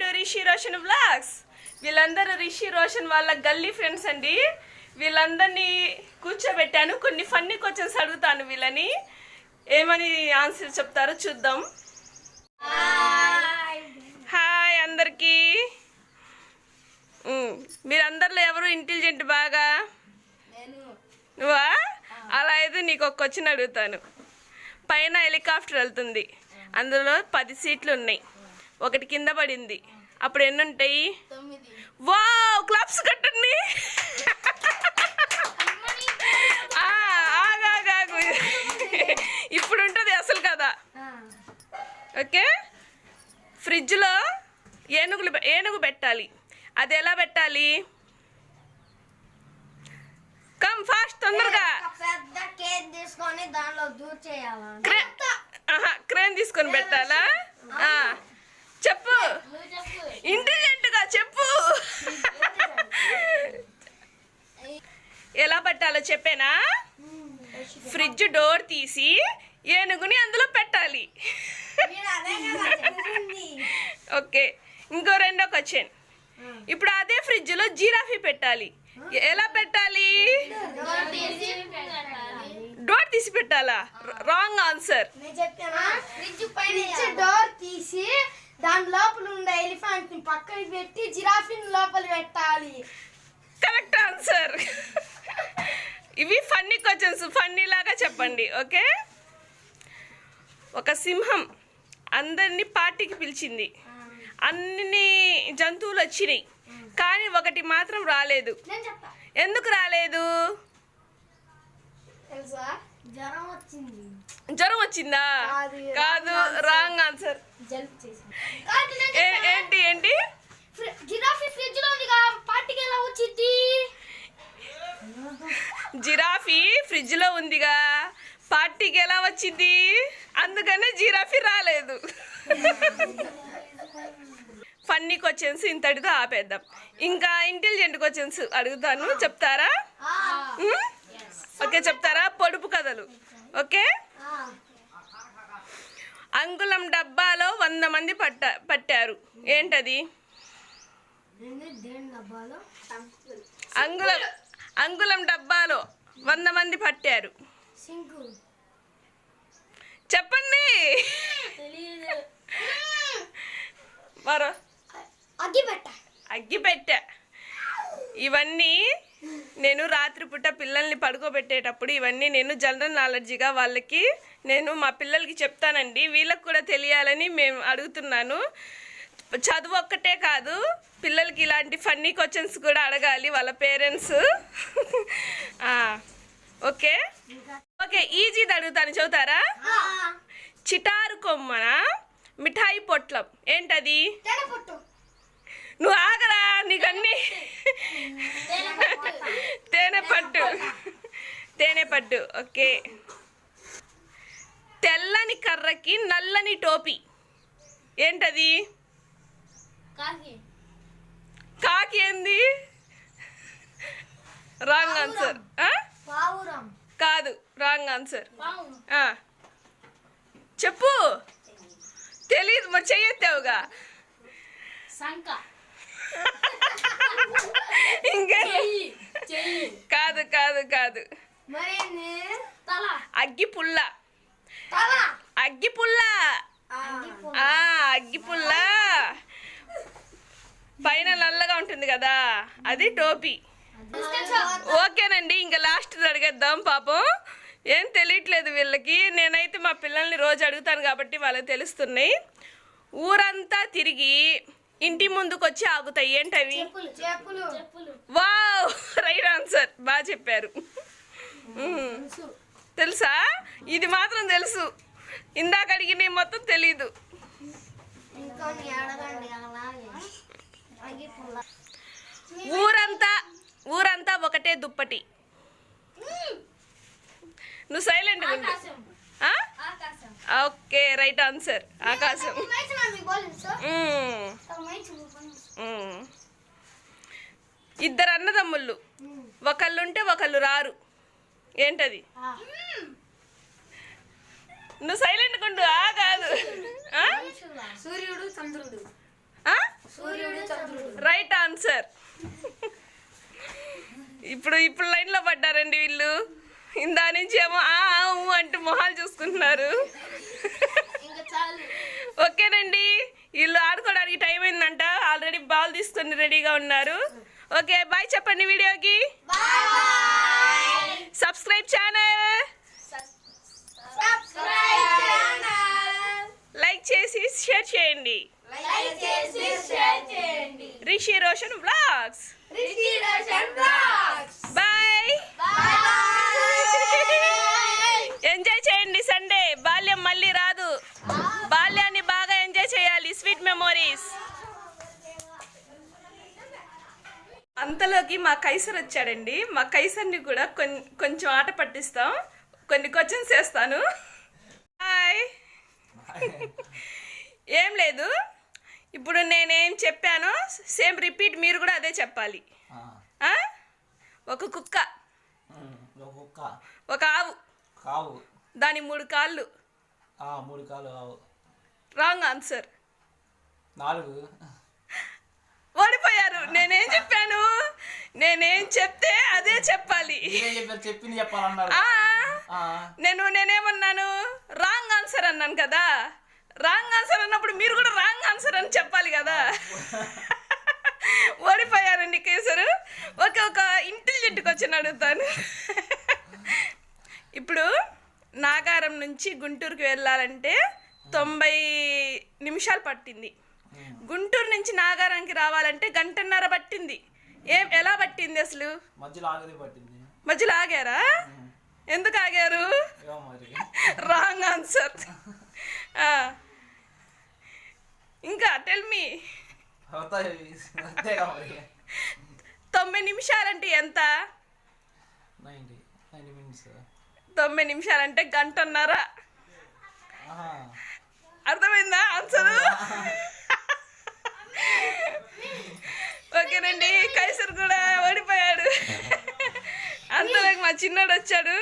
To Rishi Roshan vlogs. వీళ్ళందరూ రిషి రోషన్ వాళ్ళ గల్లీ ఫ్రెండ్స్ అండి. వీళ్ళందరినీ కూర్చోబెట్టాను. కొన్ని ఫన్నీ క్వశ్చన్స్ అడుగుతాను. వీళ్ళని ఏమని ఆన్సర్ చెప్తారో చూద్దాం. హాయ్ అందరికీ. మీరందరిలో ఎవరు ఇంటెలిజెంట్ బాగా? నువ్వా? అలా అయితే నీకు ఒక క్వశ్చన్ అడుగుతాను. పైన హెలికాప్టర్ వెళ్తుంది, అందులో 10 సీట్లు ఉన్నాయి, ఒకటి కింద పడింది, అప్పుడు ఎన్ని ఉంటాయి? వావ్, క్లాప్స్ కట్టండి. ఆగాగు, ఇప్పుడు ఉంటుంది అసలు కదా. ఓకే, ఫ్రిడ్జ్లో ఏనుగు పెట్టాలి, అది ఎలా పెట్టాలి? కమ్ ఫాస్ట్, తొందరగా. క్రేన్ తీసుకొని పెట్టాలా? చెప్పు, ఇంటెలిజెంట్ గా చెప్పు. ఎలా పెట్టాలో చెప్పేనా? ఫ్రిడ్జ్ డోర్ తీసి ఏనుగుని అందులో పెట్టాలి. ఓకే, ఇంకో రెండో క్వశ్చన్. ఇప్పుడు అదే ఫ్రిడ్జ్ లో జిరాఫీ పెట్టాలి, ఎలా పెట్టాలి? డోర్ తీసి పెట్టాలా? Wrong answer. డోర్ తీసి దాని లోపల ఉండే ఎలిఫెంట్ ని పక్కన పెట్టి జిరాఫీని లోపల పెట్టాలి. Correct answer. ఇవి ఫన్నీ క్వశ్చన్స్, ఫన్నీ లాగా చెప్పండి. ఓకే, ఒక సింహం అందరినీ పార్టీకి పిలిచింది, అన్ని జంతువులు వచ్చినాయి, కానీ ఒకటి మాత్రం రాలేదు. ఎందుకు రాలేదు? జ్వరం వచ్చిందా? కాదు, రాంగ్ ఆన్సర్. ఏంటి ఏంటి? జిరాఫీ ఫ్రిడ్జ్ లో ఉందిగా, పార్టీకి ఎలా వచ్చింది? జిరాఫీ ఫ్రిడ్జ్ లో ఉందిగా, పార్టీకి ఎలా వచ్చింది? అందుకనే జిరాఫీ రాలేదు. ఫన్నీ క్వశ్చన్స్ ఇంతటితో ఆపేద్దాం. ఇంకా ఇంటెలిజెంట్ క్వశ్చన్స్ అడుగుతాను, చెప్తారా? ఓకే, చెప్తారా? పొడుపు కథలు. ఓకే, అంగుళం డబ్బాలో 100 మంది పట్టారు, ఏంటది? అంగుళం డబ్బాలో 100 మంది పట్టారు, చెప్పండి. మరో అగ్గిపెట్ట. ఇవన్నీ నేను రాత్రిపూట పిల్లల్ని పడుకోబెట్టేటప్పుడు ఇవన్నీ నేను జనరల్ నాలెడ్జ్గా వాళ్ళకి మా పిల్లలకి చెప్తానండి. వీళ్ళకి కూడా తెలియాలని మేము అడుగుతున్నాను. చదువు ఒక్కటే కాదు, పిల్లలకి ఇలాంటి ఫన్నీ క్వశ్చన్స్ కూడా అడగాలి వాళ్ళ పేరెంట్స్. ఓకే ఓకే, ఈజీది అడుగుతాను, చదువుతారా? చిటారు కొమ్మన మిఠాయి పొట్లం, ఏంటది? నువ్వు ఆగరా, నీకన్నీ. తేనెపట్టు. ఓకే, తెల్లని కర్రకి నల్లని టోపీ, ఏంటది? కాకి. ఏంది? Wrong answer. కాదు, రాంగ్ ఆన్సర్. చెప్పు, తెలీదు మరి, చెయ్యొత్తావుగా. ఇంకా కాదు కాదు కాదు, అగ్గిపుల్ల. అగ్గిపుల్ల పైన నల్లగా ఉంటుంది కదా, అది టోపీ. ఓకేనండి, ఇంకా లాస్ట్ అడిగేద్దాం. పాపం ఏం తెలియట్లేదు వీళ్ళకి. నేనైతే మా పిల్లల్ని రోజు అడుగుతాను కాబట్టి వాళ్ళకి తెలుస్తున్నాయి. ఊరంతా తిరిగి ఇంటి ముందుకు వచ్చి ఆగుతాయి, ఏంటవి? Wow, right answer. బాగా చెప్పారు. తెలుసా? ఇది మాత్రం తెలుసు, ఇందాక అడిగిన మొత్తం తెలీదు. ఊరంతా ఒకటే దుప్పటి. నువ్వు సైలెంట్. ఓకే, రైట్ ఆన్సర్, ఆకాశం. ఇద్దరు అన్నదమ్ముళ్ళు, ఒకళ్ళుంటే ఒకళ్ళు రారు, ఏంటది? నువ్వు సైలెంట్ కొండు. కాదు, సూర్యుడు చంద్రుడు. ఇప్పుడు లైన్లో పడ్డారండి వీళ్ళు. ఇందా నుంచి ఏమో ఆ ఊ అంటూ మొహాలు చూసుకుంటున్నారు. ఇంకా చాలు. ఓకేనండి, వీళ్ళు ఆడుకోవడానికి టైం అయిందంట. ఆల్రెడీ బాల్ తీసుకొని రెడీగా ఉన్నారు. ఓకే, బాయ్ చెప్పండి వీడియోకి. సబ్స్క్రైబ్ ఛానల్, లైక్ చేసి షేర్ చేయండి. Rishi Roshan vlogs. Bye. Enjoy చేయండి సండే. బాల్యం మళ్ళీ రాదు. బాల్యాన్ని బాగా ఎంజాయ్ చేయాలి. Sweet memories. అంతలోకి మా కైసర్ వచ్చాడండి. మా కైసర్ని కూడా కొంచెం ఆట పట్టిస్తాం. కొన్ని క్వశ్చన్స్ వేస్తాను. హాయ్. ఏం లేదు, ఇప్పుడు నేనేం చెప్పానో సేమ్ రిపీట్ మీరు కూడా అదే చెప్పాలి. ఒక కుక్క, ఒక ఆవు, దాని 3 కాళ్ళు. 3 కాళ్ళు ఆవు. Wrong answer. 4. ఓడిపోయారు. నేనేం చెప్పాను, నేనేం చెప్తే అదే చెప్పాలి. చెప్పింది చెప్పాలన్నారు. నేనేమన్నాను, రాంగ్ ఆన్సర్ అన్నాను కదా. రాంగ్ ఆన్సర్ అన్నప్పుడు మీరు కూడా రాంగ్ ఆన్సర్ అని చెప్పాలి కదా. ఓడిపోయారండి కేసరు. ఒక ఇంటెలిజెంట్ క్వశ్చన్ అడుగుతాను. ఇప్పుడు నాగారం నుంచి గుంటూరుకి వెళ్ళాలంటే 90 నిమిషాలు పట్టింది. గుంటూరు నుంచి నాగారానికి రావాలంటే 1.5 గంట పట్టింది. ఎలా పట్టింది అసలు? మధ్యలో ఆగారా? ఎందుకు ఆగారు? Wrong answer. ఇంకా టెల్ మీ. 90 నిమిషాలంటే ఎంత? 90 నిమిషాలంటే 1.5 గంట. అర్థమైందా ఆన్సర్? ఓకేనండి, కైసర్ కూడా ఓడిపోయాడు. అంతలోకి మా చిన్నోడు వచ్చాడు.